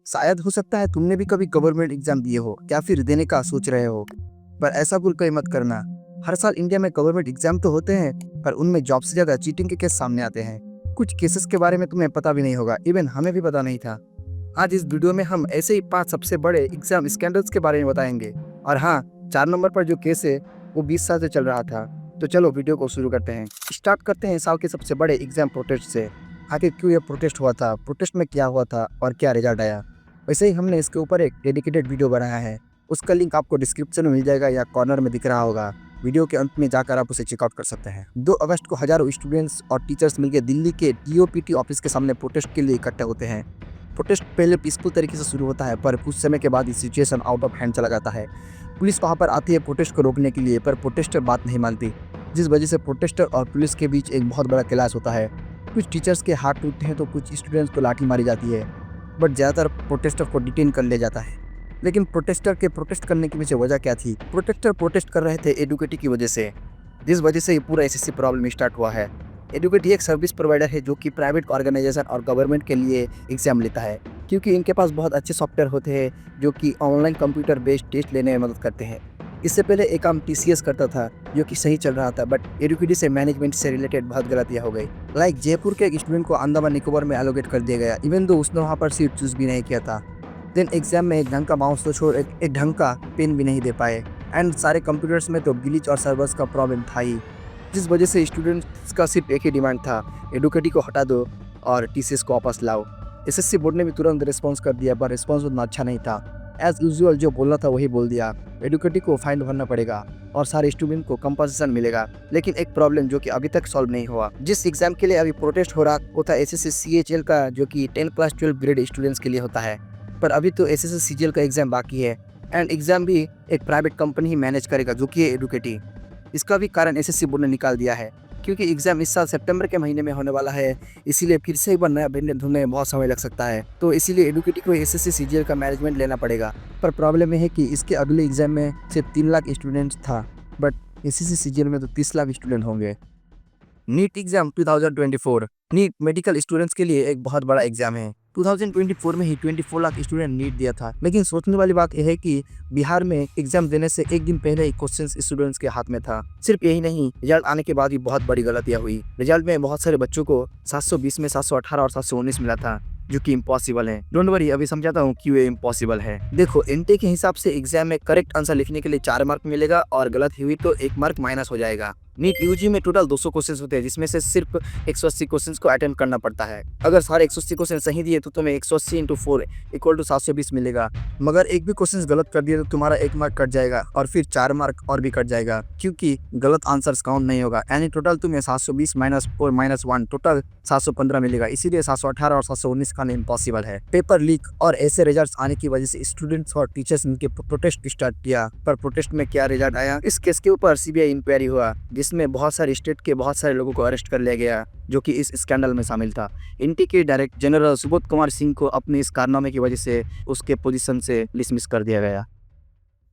शायद हो सकता है तुमने भी कभी गवर्नमेंट एग्जाम दिए हो या फिर देने का सोच रहे हो, पर ऐसा भूल कहीं मत करना। हर साल इंडिया में गवर्नमेंट एग्जाम तो होते हैं, पर उनमें जॉब से ज़्यादा चीटिंग के केस सामने आते हैं। कुछ केसेस के बारे में तुम्हें पता भी नहीं होगा, इवन हमें भी पता नहीं था। आज इस वीडियो में हम ऐसे ही 5 सबसे बड़े एग्जाम स्कैंडल्स के बारे में बताएंगे। और हाँ, 4 नंबर पर जो केस है वो 20 साल से चल रहा था। तो चलो वीडियो को शुरू करते हैं। स्टार्ट करते हैं साल के सबसे बड़े एग्जाम प्रोटेस्ट से। आखिर क्यों ये प्रोटेस्ट हुआ था, प्रोटेस्ट में क्या हुआ था और क्या रिजल्ट आया। वैसे ही हमने इसके ऊपर एक डेडिकेटेड वीडियो बनाया है, उसका लिंक आपको डिस्क्रिप्शन में मिल जाएगा या कॉर्नर में दिख रहा होगा। वीडियो के अंत में जाकर आप उसे चेकआउट कर सकते हैं। 2 अगस्त को हजारों स्टूडेंट्स और टीचर्स मिलकर दिल्ली के DOPT ऑफिस के सामने प्रोटेस्ट के लिए इकट्ठे होते हैं। प्रोटेस्ट पहले पीसफुल तरीके से शुरू होता है, पर कुछ समय के बाद ये सिचुएशन आउट ऑफ हैंड चला जाता है। पुलिस वहां पर आती है प्रोटेस्ट को रोकने के लिए, पर प्रोटेस्टर बात नहीं मानती, जिस वजह से प्रोटेस्टर और पुलिस के बीच एक बहुत बड़ा क्लैश होता है। कुछ टीचर्स के हाथ टूटते हैं तो कुछ स्टूडेंट्स को लाठी मारी जाती है, बट ज़्यादातर प्रोटेस्टर को डिटेन कर ले जाता है। लेकिन प्रोटेस्टर के प्रोटेस्ट करने की वजह क्या थी? प्रोटेस्टर प्रोटेस्ट कर रहे थे एडुकेटी की वजह से, जिस वजह से ये पूरा SSC प्रॉब्लम स्टार्ट हुआ है। एडुकेटी एक सर्विस प्रोवाइडर है जो कि प्राइवेट ऑर्गेनाइजेशन और गवर्नमेंट के लिए एग्जाम लेता है, क्योंकि इनके पास बहुत अच्छे सॉफ्टवेयर होते हैं जो कि ऑनलाइन कंप्यूटर बेस्ड टेस्ट लेने में मदद करते हैं। इससे पहले एक काम TCS करता था जो कि सही चल रहा था, बट एडुकेटी से मैनेजमेंट से रिलेटेड बहुत गलतियाँ हो गई। लाइक जयपुर के एक स्टूडेंट को अंडमान निकोबार में एलोकेट कर दिया गया, इवन दो उसने वहाँ पर सीट चूज भी नहीं किया था। देन एग्जाम में एक ढंग का माउस तो छोड़ एक ढंग का पेन भी नहीं दे पाए, एंड सारे कंप्यूटर्स में तो ग्लिच और सर्वर्स का प्रॉब्लम था ही, जिस वजह से स्टूडेंट्स का सिर्फ एक ही डिमांड था, एडुकेटी को हटा दो और TCS को वापस लाओ। SSC बोर्ड ने भी तुरंत रिस्पॉन्स कर दिया, पर रिस्पॉन्स उतना अच्छा नहीं था। एज यूजुअल जो बोलना था वही बोल दिया, एडुकेटी को फाइन भरना पड़ेगा और सारे स्टूडेंट को कंपनसेशन मिलेगा। लेकिन एक प्रॉब्लम जो कि अभी तक सॉल्व नहीं हुआ, जिस एग्जाम के लिए अभी प्रोटेस्ट हो रहा वो था SSC CHL का, जो कि 10 क्लास 12 ग्रेड स्टूडेंट्स के लिए होता है। पर अभी तो SSC CGL का एग्जाम बाकी है, एंड एग्जाम भी एक प्राइवेट कंपनी ही मैनेज करेगा जो कि है एडुकेटी। इसका भी कारण SSC बोर्ड ने निकाल दिया है, क्योंकि एग्जाम इस साल सितंबर के महीने में होने वाला है, इसीलिए फिर से एक बार नया वेन्यू ढूंढने में बहुत समय लग सकता है। तो इसीलिए एडुकेटी को SSC CGL का मैनेजमेंट लेना पड़ेगा। पर प्रॉब्लम यह है कि इसके अगले एग्जाम में सिर्फ 3 लाख स्टूडेंट्स था, बट SSC CGL में तो 30 लाख स्टूडेंट होंगे। NEET exam 2024। NEET medical students के लिए एक बहुत बड़ा एग्जाम है। 2024 में ही 24 लाख स्टूडेंट नीट दिया था। लेकिन सोचने वाली बात यह है कि बिहार में एग्जाम देने से एक दिन पहले ही क्वेश्चंस स्टूडेंट्स के हाथ में था। सिर्फ यही नहीं, रिजल्ट आने के बाद भी बहुत बड़ी गलतियां हुई। रिजल्ट में बहुत सारे बच्चों को 720 में 718 और 719 मिला था, जो कि इम्पॉसिबल है। डोंट वरी, अभी समझाता हूँ क्यों ये इम्पॉसिबल है। देखो, एनटीए के हिसाब से एग्जाम में करेक्ट आंसर लिखने के लिए 4 मार्क मिलेगा और गलत हुई तो 1 मार्क माइनस हो जाएगा। नीट यूजी में टोटल 200 क्वेश्चंस होते हैं, जिसमें से सिर्फ 180 क्वेश्चंस को अटेम्प्ट करना पड़ता है। अगर सारे 180 क्वेश्चन सही दिए तो तुम्हें 180 × 4 = 720 मिलेगा। मगर एक भी क्वेश्चन गलत कर दिए तो तुम्हारा 1 मार्क कट जाएगा और फिर 4 मार्क और भी कट जाएगा, क्योंकि गलत आंसर्स काउंट नहीं होगा। यानी टोटल तुम्हें 720 - 4 - 1 टोटल 715 मिलेगा। इसीलिए 718 और 719 का इम्पॉसिबल है। पेपर लीक और ऐसे रिजल्ट्स आने की वजह से स्टूडेंट्स और टीचर्स ने प्रोटेस्ट स्टार्ट किया। पर प्रोटेस्ट में क्या रिजल्ट आया? इस केस के ऊपर CBI इंक्वायरी हुआ, जिसमें बहुत सारे स्टेट के बहुत सारे लोगों को अरेस्ट कर लिया गया, जो कि इस स्कैंडल में शामिल था। एनटी के डायरेक्टर जनरल सुबोध कुमार सिंह को अपने इस कारनामे की वजह से उसके पोजीशन से डिसमिस कर दिया गया।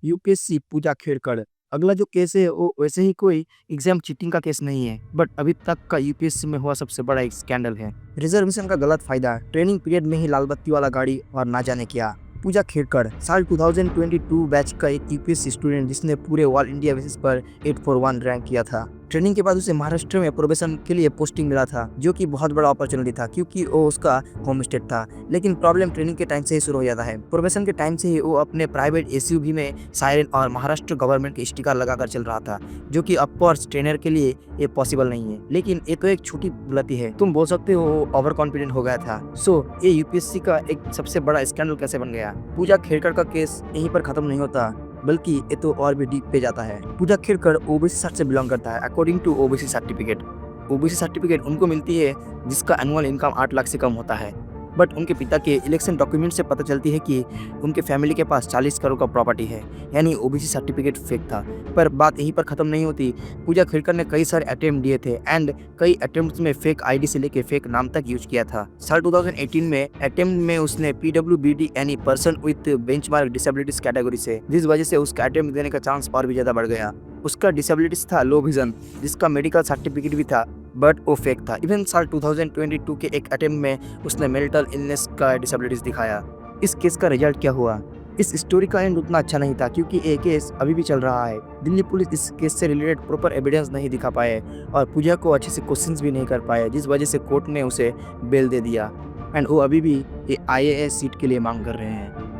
UPSC पूजा खेड़कर। अगला जो केस है वो वैसे ही कोई एग्जाम चीटिंग का केस नहीं है, बट अभी तक का UPSC में हुआ सबसे बड़ा एक स्कैंडल है। रिजर्वेशन का गलत फायदा, ट्रेनिंग पीरियड में ही लाल बत्ती वाला गाड़ी और ना जाने क्या। पूजा खेड़कर साल 2022 बैच का एक UPSC स्टूडेंट जिसने पूरे ऑल इंडिया बेसिस पर 841 रैंक किया था। ट्रेनिंग के बाद उसे महाराष्ट्र में प्रोबेशन के लिए पोस्टिंग मिला था, जो कि बहुत बड़ा अपॉर्चुनिटी था, क्योंकि वो उसका होम स्टेट था। लेकिन प्रॉब्लम ट्रेनिंग के टाइम से ही शुरू हो जाता है। प्रोबेशन के टाइम से ही वो अपने प्राइवेट SUV में सायरन और महाराष्ट्र गवर्नमेंट के स्टिकर लगाकर चल रहा था, जो कि ऑफकोर्स ट्रेनर के लिए ये पॉसिबल नहीं है। लेकिन ये तो एक छोटी गलती है, तुम बोल सकते हो ओवर कॉन्फिडेंट हो गया था। सो ये UPSC का एक सबसे बड़ा स्कैंडल कैसे बन गया? पूजा खेड़कर का केस यहीं पर खत्म नहीं होता, बल्कि ये तो और भी डीप पे जाता है। पूजा खेड़कर OBC सेट से बिलोंग करता है। According to OBC certificate, OBC certificate उनको मिलती है जिसका एनुअल इनकम 8 लाख से कम होता है। बट उनके पिता के इलेक्शन डॉक्यूमेंट से पता चलती है कि उनके फैमिली के पास 40 करोड़ का प्रॉपर्टी है, यानी OBC सर्टिफिकेट फेक था। पर बात यहीं पर ख़त्म नहीं होती। पूजा खेड़कर ने कई सारे अटेम्प्ट दिए थे, एंड कई अटेम्प्ट्स में फेक ID से लेके फेक नाम तक यूज किया था। साल 2018 में अटेम्प्ट में उसने PWBD यानी person with benchmark disabilities category से, जिस वजह से उसका अटेम्प्ट देने का चांस और भी ज़्यादा बढ़ गया। उसका डिसेबिलिटीज था लो विजन, जिसका मेडिकल सर्टिफिकेट भी था, बट वो फेक था। इवन साल 2022 के एक अटेम्प्ट में उसने मेंटल इलनेस का डिसेबिलिटीज दिखाया। इस केस का रिजल्ट क्या हुआ? इस स्टोरी का एंड उतना अच्छा नहीं था क्योंकि ये केस अभी भी चल रहा है। दिल्ली पुलिस इस केस से रिलेटेड प्रॉपर एविडेंस नहीं दिखा पाए और पूजा को अच्छे से क्वेश्चंस भी नहीं कर पाए, जिस वजह से कोर्ट ने उसे बेल दे दिया एंड वो अभी भी ये आईएएस सीट के लिए मांग कर रहे हैं।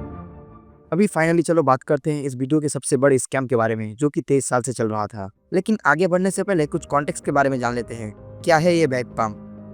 अभी फाइनली चलो बात करते हैं इस वीडियो के सबसे बड़े स्कैम के बारे में जो कि 23 साल से चल रहा था। लेकिन आगे बढ़ने से पहले कुछ कॉन्टेक्स्ट के बारे में जान लेते हैं। क्या है ये बैकपाम?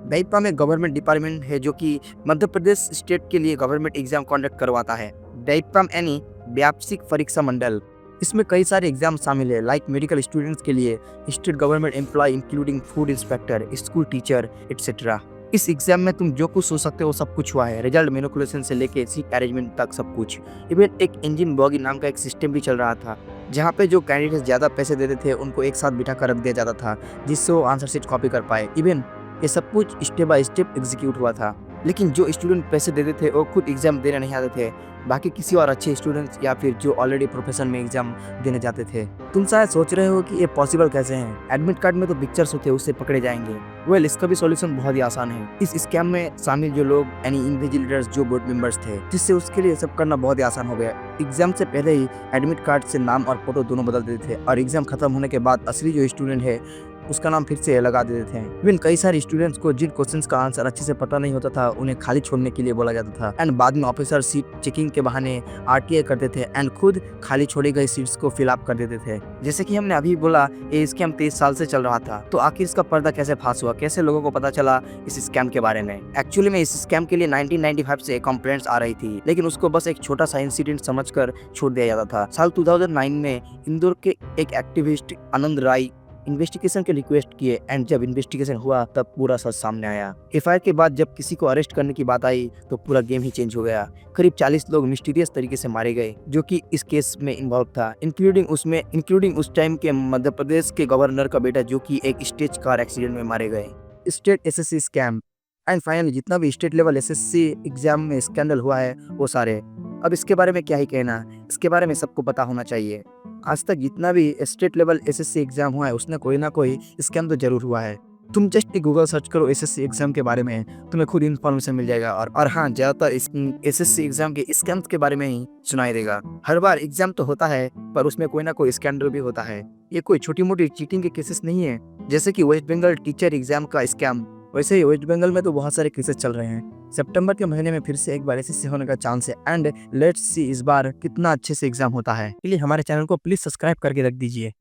बैकपाम एक गवर्नमेंट डिपार्टमेंट है जो कि मध्य प्रदेश स्टेट के लिए गवर्नमेंट एग्जाम कंडक्ट करवाता है। बैकपाम यानी व्यावसायिक परीक्षा मंडल। इसमें कई सारे एग्जाम शामिल है लाइक मेडिकल स्टूडेंट्स के लिए, state government employ including food inspector, school teacher etcetera. इस एग्जाम में तुम जो कुछ सोच सकते हो सब कुछ हुआ है, रिजल्ट मैनिपुलेशन से लेके सीट अरेंजमेंट तक सब कुछ। इवन एक इंजन बॉगी नाम का एक सिस्टम भी चल रहा था जहाँ पे जो कैंडिडेट ज़्यादा पैसे देते थे उनको एक साथ बिठा कर रख दिया जाता था जिससे वो आंसर शीट कॉपी कर पाए। इवन ये सब कुछ स्टेप बाय स्टेप एग्जीक्यूट हुआ था। लेकिन जो स्टूडेंट पैसे देते थे वो खुद एग्जाम देने नहीं आते थे, बाकी किसी और अच्छे स्टूडेंट्स या फिर जो ऑलरेडी प्रोफेशन में एग्जाम देने जाते थे। तुम शायद सोच रहे हो कि ये पॉसिबल कैसे है, एडमिट कार्ड में तो पिक्चर्स होते हैं उससे पकड़े जाएंगे। वेल, इसका भी सॉल्यूशन बहुत ही आसान है। इस स्कैम में शामिल जो लोग यानी इन्विजिलेटर्स जो बोर्ड मेंबर्स थे, जिससे उसके लिए सब करना बहुत ही आसान हो गया। एग्जाम से पहले ही एडमिट कार्ड से नाम और फोटो दोनों बदल देते थे और एग्जाम खत्म होने के बाद असली जो स्टूडेंट है उसका नाम फिर से लगा देते थे। इवन कई सारे स्टूडेंट्स को जिन क्वेश्चंस का आंसर अच्छे से पता नहीं होता था उन्हें खाली छोड़ने के लिए बोला जाता था एंड बाद में ऑफिसर सीट चेकिंग के बहाने आरटीआई करते थे एंड खुद खाली छोड़ी गई सीट्स को फिल अप कर देते थे। जैसे कि हमने अभी बोला ये स्कैम 23 साल से चल रहा था, तो आखिर इसका पर्दा कैसे फांस हुआ, कैसे लोगों को पता चला इस स्कैम के बारे में? एक्चुअली में इस स्कैम के लिए 1995 से कंप्लेंट्स आ रही थी, लेकिन उसको बस एक छोटा सा इंसिडेंट समझकर छोड़ दिया जाता था। साल 2009 में इंदौर के एक एक्टिविस्ट आनंद राय इन्वेस्टिगेशन के रिक्वेस्ट किए एंड जब इन्वेस्टिगेशन हुआ तब पूरा सच सामने आया। एफआईआर के बाद जब किसी को अरेस्ट करने की बात आई तो पूरा गेम ही चेंज हो गया। करीब 40 लोग मिस्टीरियस तरीके से मारे गए जो कि इस केस में इन्वॉल्व था, इंक्लूडिंग उस टाइम के मध्य प्रदेश के गवर्नर का बेटा जो कि एक स्टेज कार एक्सीडेंट में मारे गए। State SSC scam and finally जितना भी स्टेट लेवल एसएससी एग्जाम में स्कैंडल हुआ है वो सारे। अब इसके बारे में क्या ही कहना, इसके बारे में सबको पता होना चाहिए। आज तक जितना भी स्टेट लेवल एसएससी एग्जाम हुआ है उसमें कोई ना कोई स्कैम तो जरूर हुआ है। तुम जस्ट गूगल सर्च करो एसएससी एग्जाम के बारे में, तुम्हें खुद इन्फॉर्मेशन मिल जाएगा। और हाँ, ज्यादातर एसएससी एग्जाम के स्कैम्स के बारे में ही सुनाई देगा। हर बार एग्जाम तो होता है पर उसमें कोई ना कोई स्कैंडल भी होता है। ये कोई छोटी मोटी चीटिंग के केसेस नहीं है, जैसे कि वेस्ट बंगाल टीचर एग्जाम का स्कैम। वैसे ही वेस्ट बंगाल में तो बहुत सारे केसेस चल रहे हैं। सितंबर के महीने में फिर से एक बार एसएससी होने का चांस है एंड लेट्स सी इस बार कितना अच्छे से एग्जाम होता है। इसलिए हमारे चैनल को प्लीज सब्सक्राइब करके रख दीजिए।